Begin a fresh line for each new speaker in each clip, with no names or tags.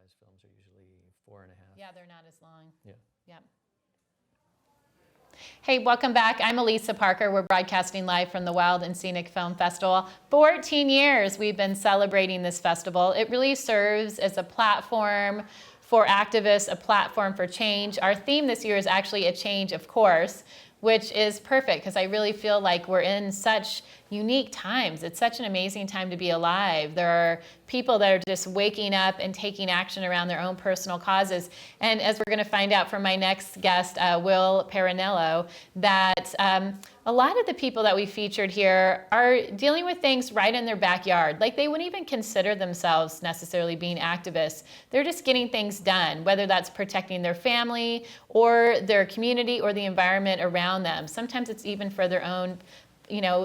Prize films are usually 4.5.
Yeah, they're not as long.
Yeah.
Yep. Hey, welcome back. I'm Elisa Parker. We're broadcasting live from the Wild and Scenic Film Festival. 14 years we've been celebrating this festival. It really serves as a platform for activists, a platform for change. Our theme this year is actually a change, of course, which is perfect because I really feel like we're in such unique times. It's such an amazing time to be alive. There are people that are just waking up and taking action around their own personal causes. And as we're going to find out from my next guest, Will Parrinello, that a lot of the people that we featured here are dealing with things right in their backyard. Like they wouldn't even consider themselves necessarily being activists. They're just getting things done, whether that's protecting their family or their community or the environment around them. Sometimes it's even for their own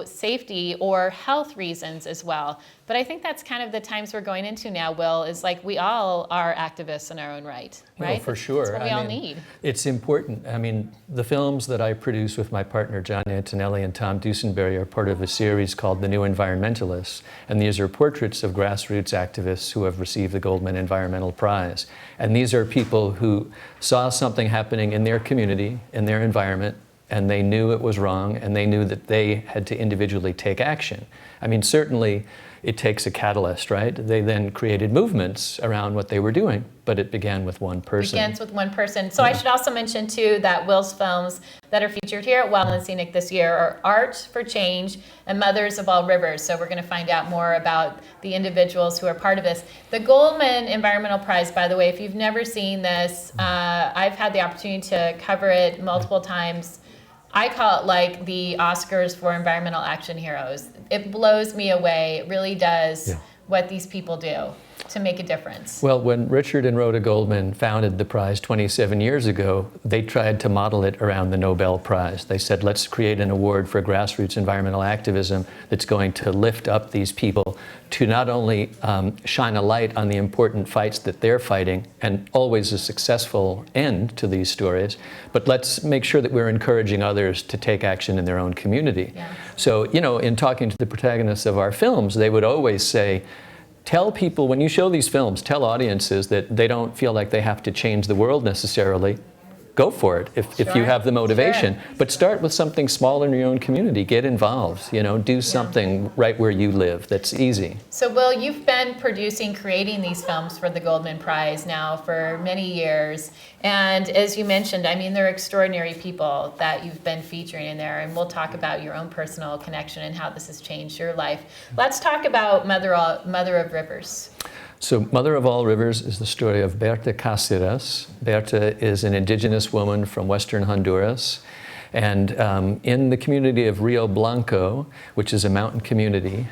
safety or health reasons as well. But I think that's kind of the times we're going into now, Will, is like we all are activists in our own right?
No, for sure.
That's what we all need.
It's important. I mean, the films that I produce with my partner, John Antonelli and Tom Dusenberry, are part of a series called The New Environmentalists. And these are portraits of grassroots activists who have received the Goldman Environmental Prize. And these are people who saw something happening in their community, in their environment, and they knew it was wrong, and they knew that they had to individually take action. I mean, certainly it takes a catalyst, right? They then created movements around what they were doing, but it began with one person.
It begins with one person. So I should also mention, too, that Will's films that are featured here at Wild and Scenic this year are Art for Change and Mothers of All Rivers. So we're going to find out more about the individuals who are part of this. The Goldman Environmental Prize, by the way, if you've never seen this, I've had the opportunity to cover it multiple times. I call it like the Oscars for environmental action heroes. It blows me away. It really does what these people do to make a difference.
Well, when Richard and Rhoda Goldman founded the prize 27 years ago, they tried to model it around the Nobel Prize. They said, let's create an award for grassroots environmental activism that's going to lift up these people to not only shine a light on the important fights that they're fighting, and always a successful end to these stories, but let's make sure that we're encouraging others to take action in their own community.
Yeah.
So, in talking to the protagonists of our films, they would always say, tell people, when you show these films, tell audiences that they don't feel like they have to change the world necessarily. Go for it if you have the motivation.
Sure.
But start with something small in your own community. Get involved. Do something right where you live that's easy.
So, Will, you've been creating these films for the Goldman Prize now for many years. And as you mentioned, I mean, they're extraordinary people that you've been featuring in there. And we'll talk about your own personal connection and how this has changed your life. Let's talk about Mother of Rivers.
So Mother of All Rivers is the story of Berta Cáceres. Berta is an indigenous woman from western Honduras. And in the community of Rio Blanco, which is a mountain community,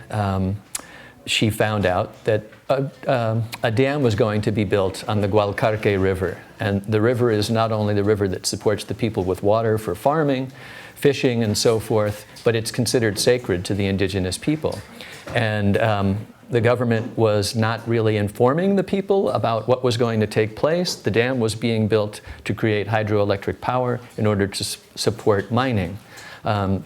she found out that a dam was going to be built on the Gualcarque River. And the river is not only the river that supports the people with water for farming, fishing, and so forth, but it's considered sacred to the indigenous people. And the government was not really informing the people about what was going to take place. The dam was being built to create hydroelectric power in order to support mining. In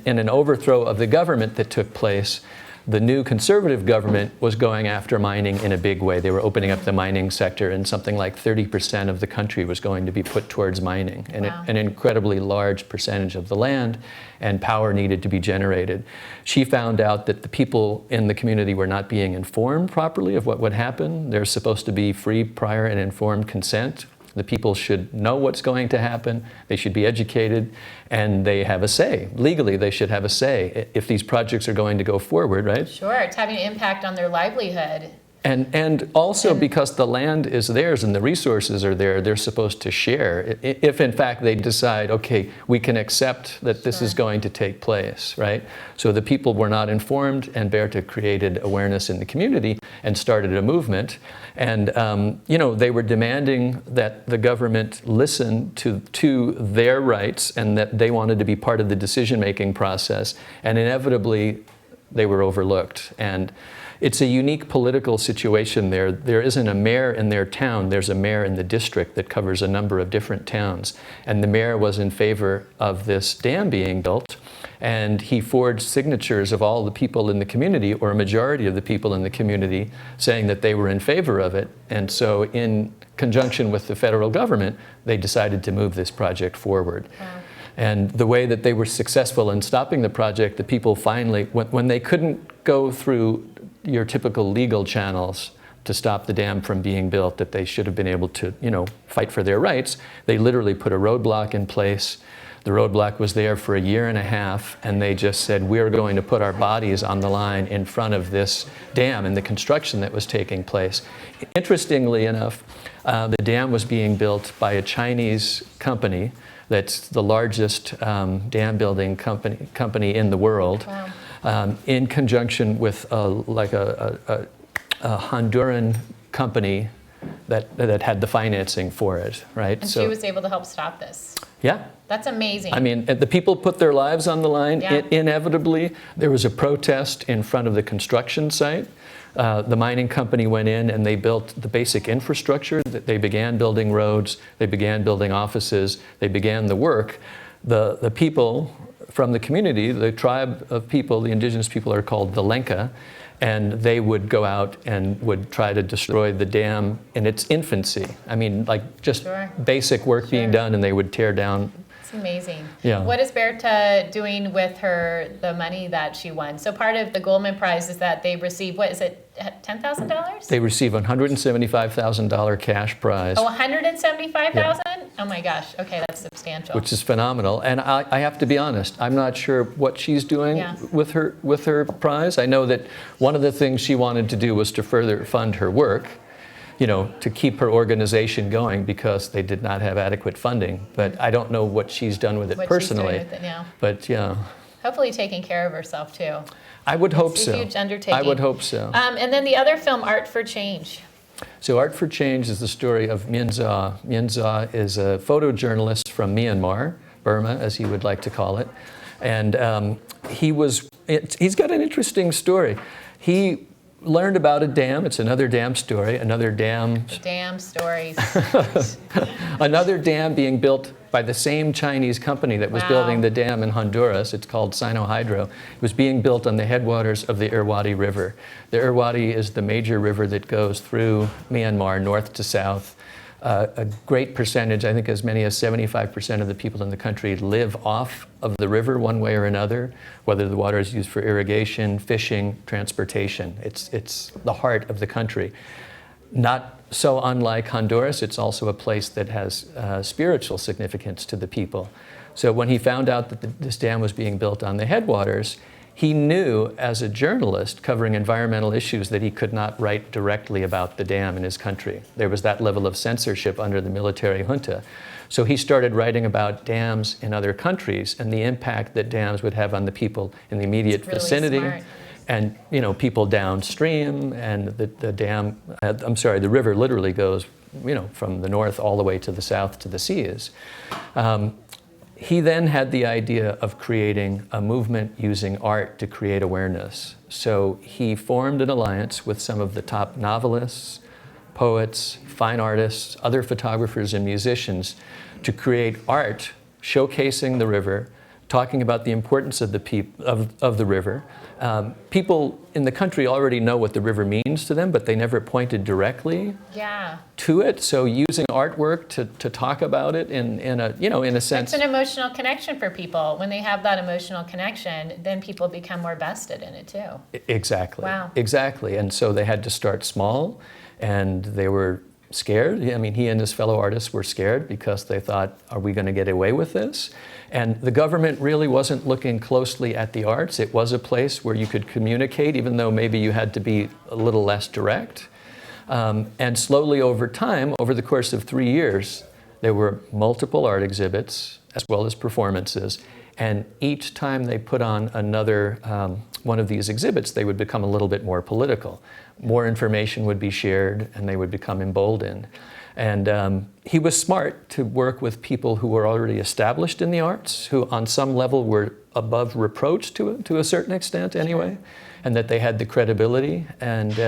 an overthrow of the government that took place, the new conservative government was going after mining in a big way. They were opening up the mining sector, and something like 30% of the country was going to be put towards mining, and an incredibly large percentage of the land, and power needed to be generated. She found out that the people in the community were not being informed properly of what would happen. There's supposed to be free, prior, and informed consent. The people should know what's going to happen. They should be educated, and they have a say. Legally, they should have a say if these projects are going to go forward, right?
Sure, it's having an impact on their livelihood.
And also because the land is theirs and the resources are there, they're supposed to share. If in fact they decide, okay, we can accept that this is going to take place, right? So the people were not informed, and Berta created awareness in the community and started a movement. And they were demanding that the government listen to their rights, and that they wanted to be part of the decision-making process. And inevitably, they were overlooked. And it's a unique political situation there. There isn't a mayor in their town. There's a mayor in the district that covers a number of different towns. And the mayor was in favor of this dam being built. And he forged signatures of all the people in the community, or a majority of the people in the community, saying that they were in favor of it. And so in conjunction with the federal government, they decided to move this project forward.
Wow.
And the way that they were successful in stopping the project, the people finally, when they couldn't go through your typical legal channels to stop the dam from being built, that they should have been able to, fight for their rights, they literally put a roadblock in place. The roadblock was there for a year and a half, and they just said, we're going to put our bodies on the line in front of this dam and the construction that was taking place. Interestingly enough, the dam was being built by a Chinese company that's the largest dam building company in the world.
Wow.
In conjunction with a Honduran company that had the financing for it, right?
And she was able to help stop this.
Yeah.
That's amazing.
I mean, the people put their lives on the line.
Yeah.
Inevitably, there was a protest in front of the construction site. The mining company went in and they built the basic infrastructure. They began building roads, they began building offices, they began the work. The people from the community, the tribe of people, the indigenous people, are called the Lenca, and they would go out and would try to destroy the dam in its infancy. I mean, like just
Sure.
basic work being done, and they would tear down.
It's amazing.
Yeah.
What is Berta doing with the money that she won? So part of the Goldman Prize is that they receive, what is it, $10,000?
They receive a $175,000 cash prize.
Oh, $175,000? Oh my gosh. Okay, that's substantial.
Which is phenomenal. And I have to be honest, I'm not sure what she's doing
Yeah.
with her prize. I know that one of the things she wanted to do was to further fund her work, to keep her organization going, because they did not have adequate funding. But I don't know what she's done with it personally.
She's doing with it now.
But yeah,
Hopefully taking care of herself too.
I would hope
It's
so.
a huge undertaking.
I would hope so.
And then the other film, Art for Change.
So Art for Change is the story of Minh Za. Minh Za is a photojournalist from Myanmar, Burma, as he would like to call it. And he's got an interesting story. He learned about a dam. It's another dam story, another dam.
The damn stories.
Another dam being built by the same Chinese company that was
Wow.
building the dam in Honduras. It's called SinoHydro. It was being built on the headwaters of the Irrawaddy River. The Irrawaddy is the major river that goes through Myanmar, north to south. A great percentage, I think as many as 75% of the people in the country live off of the river one way or another, whether the water is used for irrigation, fishing, transportation. It's the heart of the country. Not so unlike Honduras, it's also a place that has spiritual significance to the people. So when he found out that this dam was being built on the headwaters, he knew as a journalist covering environmental issues that he could not write directly about the dam in his country. There was that level of censorship under the military junta. So he started writing about dams in other countries and the impact that dams would have on the people in the immediate
Really
vicinity.
smart.
And people downstream, and the river literally goes, from the north all the way to the south to the seas. He then had the idea of creating a movement using art to create awareness. So he formed an alliance with some of the top novelists, poets, fine artists, other photographers and musicians to create art showcasing the river, talking about the importance of the river. People in the country already know what the river means to them, but they never pointed directly to it. So using artwork to talk about it in a sense.
It's an emotional connection for people. When they have that emotional connection, then people become more vested in it too.
Exactly.
Wow.
Exactly. And so they had to start small, and they were scared. I mean, he and his fellow artists were scared because they thought, are we going to get away with this? And the government really wasn't looking closely at the arts. It was a place where you could communicate, even though maybe you had to be a little less direct. And slowly over time, over the course of 3 years, there were multiple art exhibits as well as performances. And each time they put on another one of these exhibits, they would become a little bit more political. More information would be shared, and they would become emboldened. And he was smart to work with people who were already established in the arts, who on some level were above reproach to a certain extent anyway, and that they had the credibility. And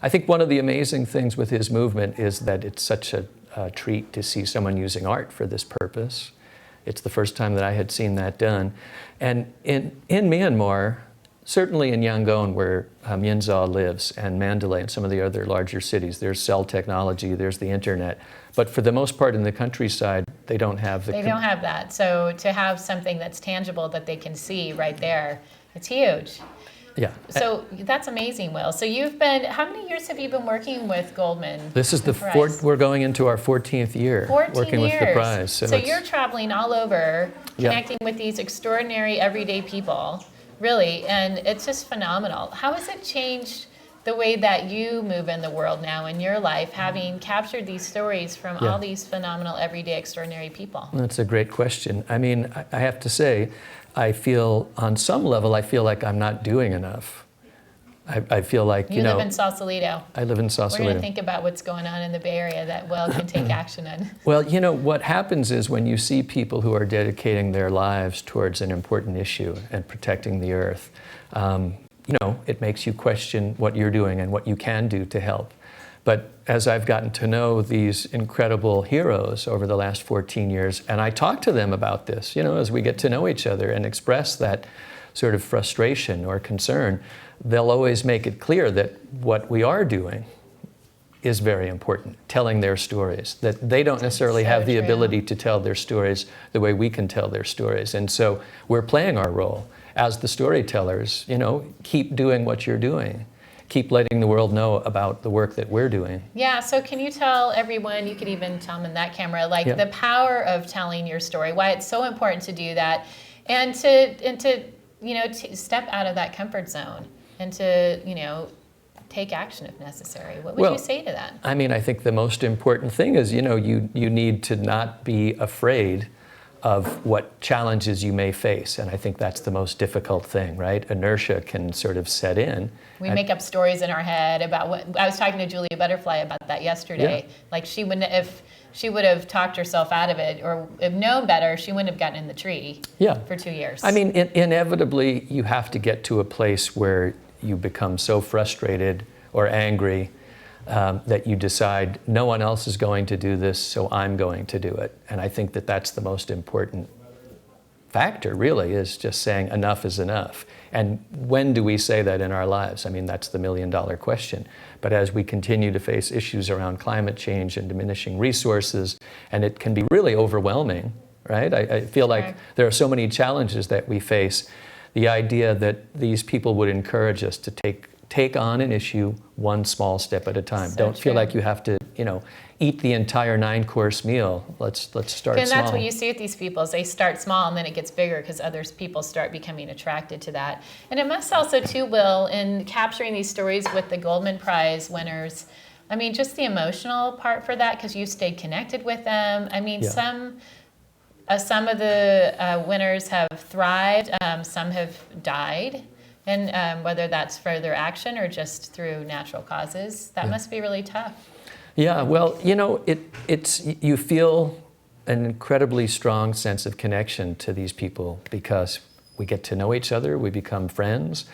I think one of the amazing things with his movement is that it's such a treat to see someone using art for this purpose. It's the first time that I had seen that done. And in Myanmar, certainly in Yangon, where Yen Tza lives, and Mandalay and some of the other larger cities, there's cell technology, there's the internet. But for the most part in the countryside, they don't have the...
They don't have that. So to have something that's tangible that they can see right there, it's huge.
Yeah.
So that's amazing, Will. So you've been, how many years have you been working with Goldman?
This is the fourth, we're going into our 14th year
14
working
years.
with the prize.
So you're traveling all over,
Yeah.
connecting with these extraordinary everyday people, really, and it's just phenomenal. How has it changed the way that you move in the world now in your life, having captured these stories from all these phenomenal, everyday, extraordinary people?
That's a great question. I mean, I have to say, I feel, on some level, I feel like I'm not doing enough. I feel like,
you live in Sausalito.
I live in Sausalito.
We're going to think about what's going on in the Bay Area that Will can take action on.
Well, what happens is when you see people who are dedicating their lives towards an important issue and protecting the earth, it makes you question what you're doing and what you can do to help. But as I've gotten to know these incredible heroes over the last 14 years, and I talk to them about this, as we get to know each other and express that sort of frustration or concern, they'll always make it clear that what we are doing is very important, telling their stories, that they don't necessarily have the ability to tell their stories the way we can tell their stories. And so we're playing our role as the storytellers, keep doing what you're doing. Keep letting the world know about the work that we're doing.
Yeah, so can you tell everyone, you could even tell them in that camera, the power of telling your story, why it's so important to do that, and to step out of that comfort zone and to, take action if necessary. What would you say to that?
I mean, I think the most important thing is, you need to not be afraid of what challenges you may face. And I think that's the most difficult thing, right? Inertia can sort of set in.
We make up stories in our head about what, I was talking to Julia Butterfly about that yesterday.
Yeah.
Like if she would have talked herself out of it or have known better, she wouldn't have gotten in the tree for 2 years.
I mean, inevitably, you have to get to a place where you become so frustrated or angry that you decide no one else is going to do this, so I'm going to do it. And I think that that's the most important factor, really, is just saying enough is enough. And when do we say that in our lives? I mean, that's the million-dollar question. But as we continue to face issues around climate change and diminishing resources, and it can be really overwhelming, right? I feel like there are so many challenges that we face. The idea that these people would encourage us to take on an issue one small step at a time. Don't feel like you have to, eat the entire 9-course meal. Let's start small.
And that's what you see with these people is they start small and then it gets bigger because other people start becoming attracted to that. And it must also too, Will, in capturing these stories with the Goldman Prize winners, I mean, just the emotional part for that because you stayed connected with them. I mean, some of the winners have thrived, some have died. And whether that's further action or just through natural causes, that must be really tough.
Yeah, well, you feel an incredibly strong sense of connection to these people because we get to know each other, we become friends.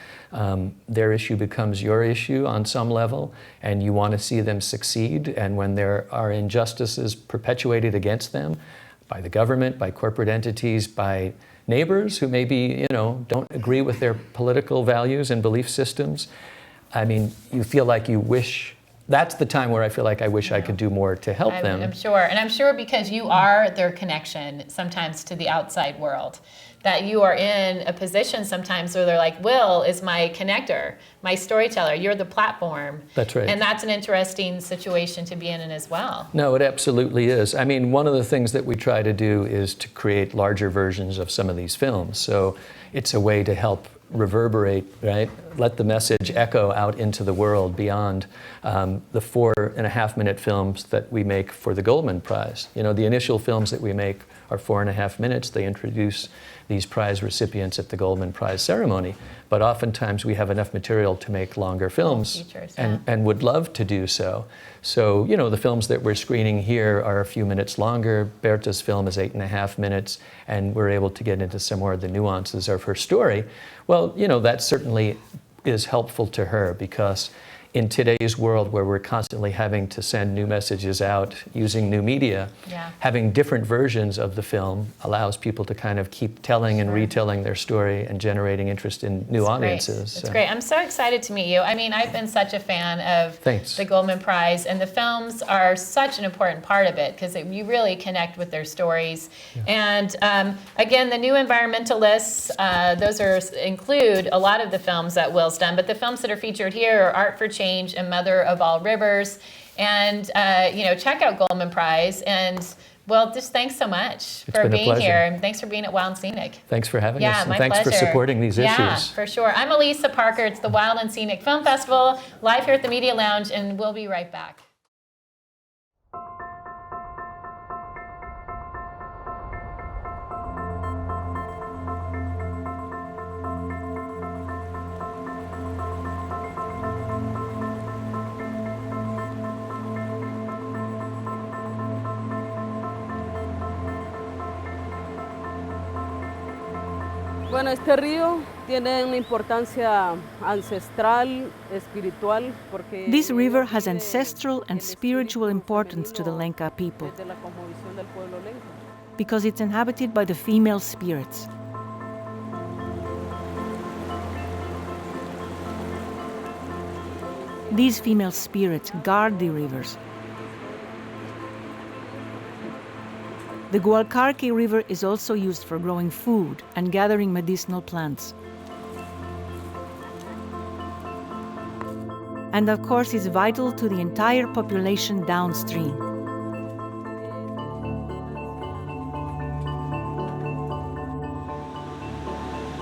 Their issue becomes your issue on some level, and you want to see them succeed. And when there are injustices perpetuated against them by the government, by corporate entities, by neighbors who maybe, don't agree with their political values and belief systems, I mean, you feel like you wish, that's the time where I feel like I wish I could do more to help them.
I'm sure. And I'm sure because you are their connection sometimes to the outside world, that you are in a position sometimes where they're like, Will is my connector, my storyteller, you're the platform.
That's right.
And that's an interesting situation to be in as well.
No, it absolutely is. I mean, one of the things that we try to do is to create larger versions of some of these films. So it's a way to help reverberate, right? Let the message echo out into the world beyond the 4.5-minute films that we make for the Goldman Prize. The initial films that we make are 4.5 minutes. They introduce these prize recipients at the Goldman Prize ceremony. But oftentimes we have enough material to make longer films
features,
and would love to do so. So, the films that we're screening here are a few minutes longer. Berta's film is 8.5 minutes, and we're able to get into some more of the nuances of her story. Well, that certainly is helpful to her because in today's world where we're constantly having to send new messages out using new media, having different versions of the film allows people to kind of keep telling and retelling their story and generating interest in new audiences.
It's great. I'm so excited to meet you. I mean, I've been such a fan of the Goldman Prize, and the films are such an important part of it because you really connect with their stories. And again, the new environmentalists, those include a lot of the films that Will's done, but the films that are featured here are Art for Change and Mother of All Rivers. And check out Goldman Prize. And well, just thanks so much for being here, and thanks for being at Wild and Scenic.
Thanks for having us, and
my
thanks
pleasure.
for supporting these issues.
Yeah, for sure. I'm Elisa Parker. It's the Wild and Scenic Film Festival, live here at the Media Lounge, and we'll be right back.
Bueno, este río tiene una importancia ancestral, espiritual, porque
this river has ancestral and spiritual importance to the Lenca people because it's inhabited by the female spirits. These female spirits guard the rivers. The Gualcarque River is also used for growing food and gathering medicinal plants. And of course, it's vital to the entire population downstream.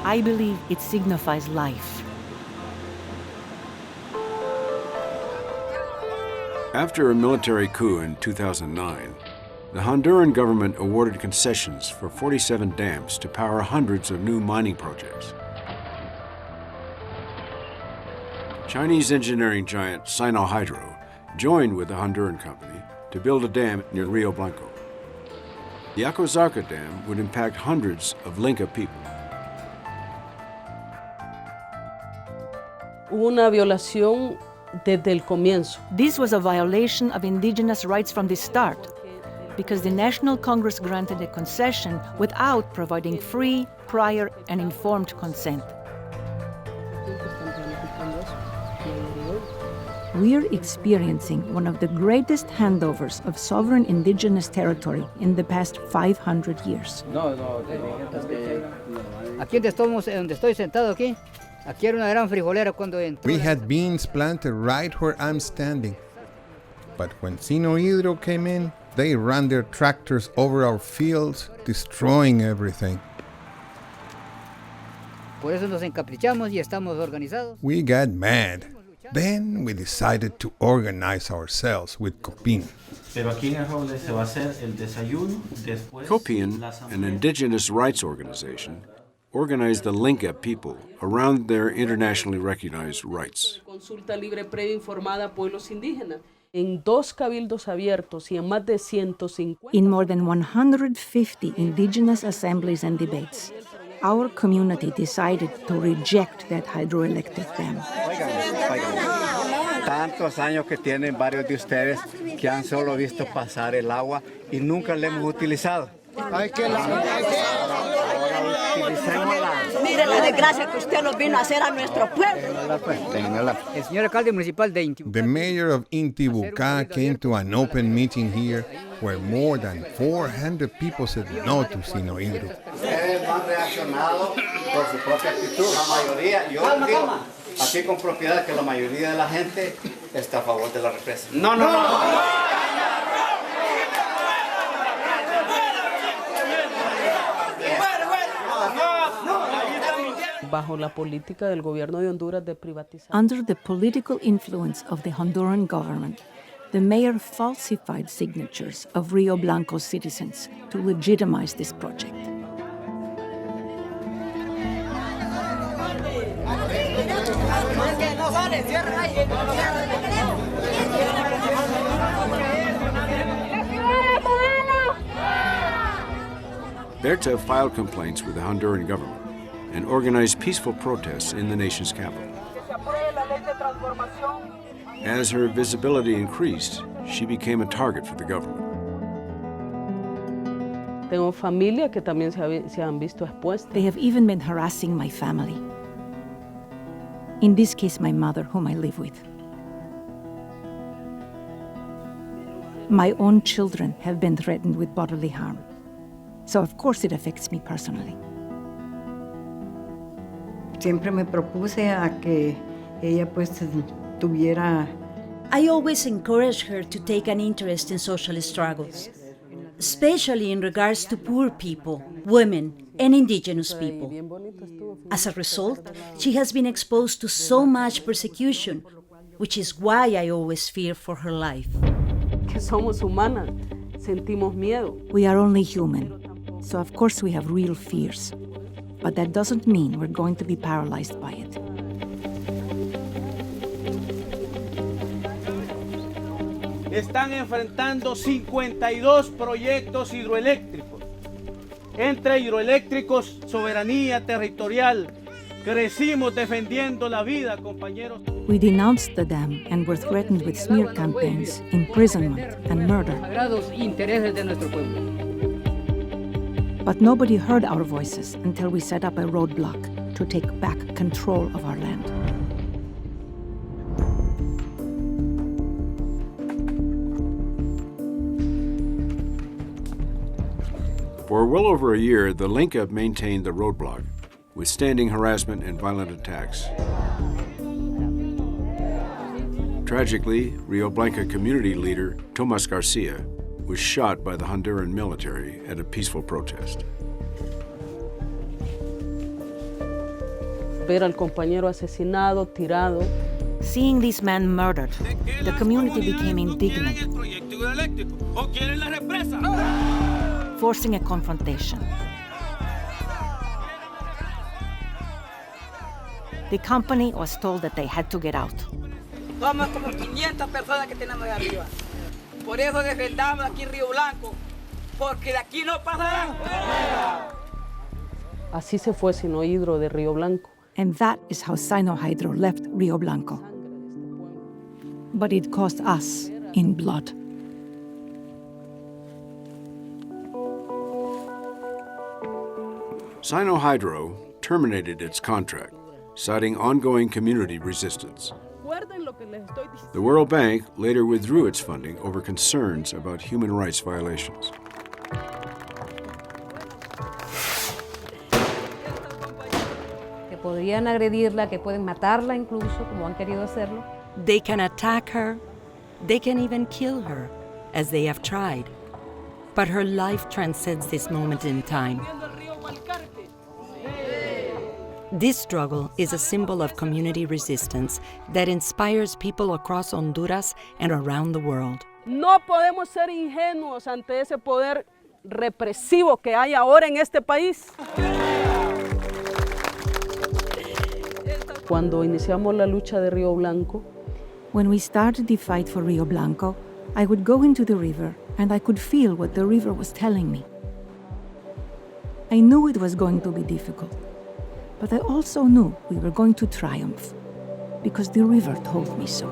I believe it signifies life.
After a military coup in 2009, the Honduran government awarded concessions for 47 dams to power hundreds of new mining projects. Chinese engineering giant SinoHydro joined with the Honduran company to build a dam near Rio Blanco. The Agua Zarca Dam would impact hundreds of Lenca people.
Hubo una violación desde el comienzo.
This was a violation of indigenous rights from the start, because the National Congress granted a concession without providing free, prior, and informed consent. We're experiencing one of the greatest handovers of sovereign indigenous territory in the past 500 years.
Aquí donde estoy sentado aquí, aquí era una gran frijolera cuando entró.
We had beans planted right where I'm standing. But when SinoHydro came in, they ran their tractors over our fields, destroying everything.
Por eso nos encaprichamos y estamos organizados.
We got mad. Then we decided to organize ourselves with COPIN.
COPIN, an indigenous rights organization, organized the Lenca people around their internationally recognized rights.
Consulta libre previa informada a pueblos indígenas. En 2 cabildos abiertos y en más de 150.
In more than 150 indigenous assemblies and debates, our community decided to reject that hydroelectric dam.
Tantos años que tienen varios de ustedes que han solo visto pasar el agua y nunca la hemos utilizado.
Mire la desgracia que usted nos vino a hacer a nuestro pueblo.
El señor alcalde municipal de Intibucá.
The mayor of Intibucá came to an open meeting here where more than 400 people said no to SinoHydro.
Ustedes no han reaccionado por su propia actitud. La mayoría, yo digo aquí con propiedad que la mayoría de la gente está a favor de la represa. No.
Bajo la política del gobierno de Honduras de privatizar.
Under the political influence of the Honduran government, the mayor falsified signatures of Rio Blanco citizens to legitimize this project.
Berta filed complaints with the Honduran government and organized peaceful protests in the nation's capital. As her visibility increased, she became a target for the government.
Tengo familia que también se han visto expuestas.
They have even been harassing my family. In this case, my mother, whom I live with. My own children have been threatened with bodily harm. So of course it affects me personally.
Siempre me propuse a que ella pues tuviera.
I always encourage her to take an interest in social struggles, especially in regards to poor people, women, and indigenous people. As a result, she has been exposed to so much persecution, which is why I always fear for her life.
Que somos humanas, sentimos miedo.
We are only human, so of course we have real fears. But that doesn't mean we're going to be paralyzed by it.
Están enfrentando 52 proyectos hidroeléctricos. Entre hidroeléctricos, soberanía territorial. Crecimos defendiendo la vida, compañeros.
We denounced the dam and were threatened with smear campaigns, imprisonment, and murder.
Sagrados intereses de nuestro pueblo.
But nobody heard our voices until we set up a roadblock to take back control of our land.
For well over a year, the Lenca maintained the roadblock, withstanding harassment and violent attacks. Tragically, Rio Blanco community leader Tomas Garcia was shot by the Honduran military at a peaceful protest.
Ver al compañero asesinado, tirado.
Seeing this man murdered, the community became indignant, forcing a confrontation. The company was told that they had to get out.
Somos como 500 personas que tenemos arriba. Por eso defendamos aquí en Río Blanco, porque de aquí no pasarán.
Así se fue SinoHydro de Río Blanco.
And that is how SinoHydro left Rio Blanco. But it cost us in blood.
SinoHydro terminated its contract, citing ongoing community resistance. The World Bank later withdrew its funding over concerns about human rights violations.
Que podrían agredirla, que pueden matarla incluso, como han querido hacerlo.
They can attack her. They can even kill her, as they have tried. But her life transcends this moment in time. This struggle is a symbol of community resistance that inspires people across Honduras and around the world.
No podemos ser ingenuos ante ese poder represivo que hay ahora en este país. Cuando iniciamos la lucha de Río Blanco,
when we started the fight for Rio Blanco, I would go into the river and I could feel what the river was telling me. I knew it was going to be difficult. But I also knew we were going to triumph, because the river told me so.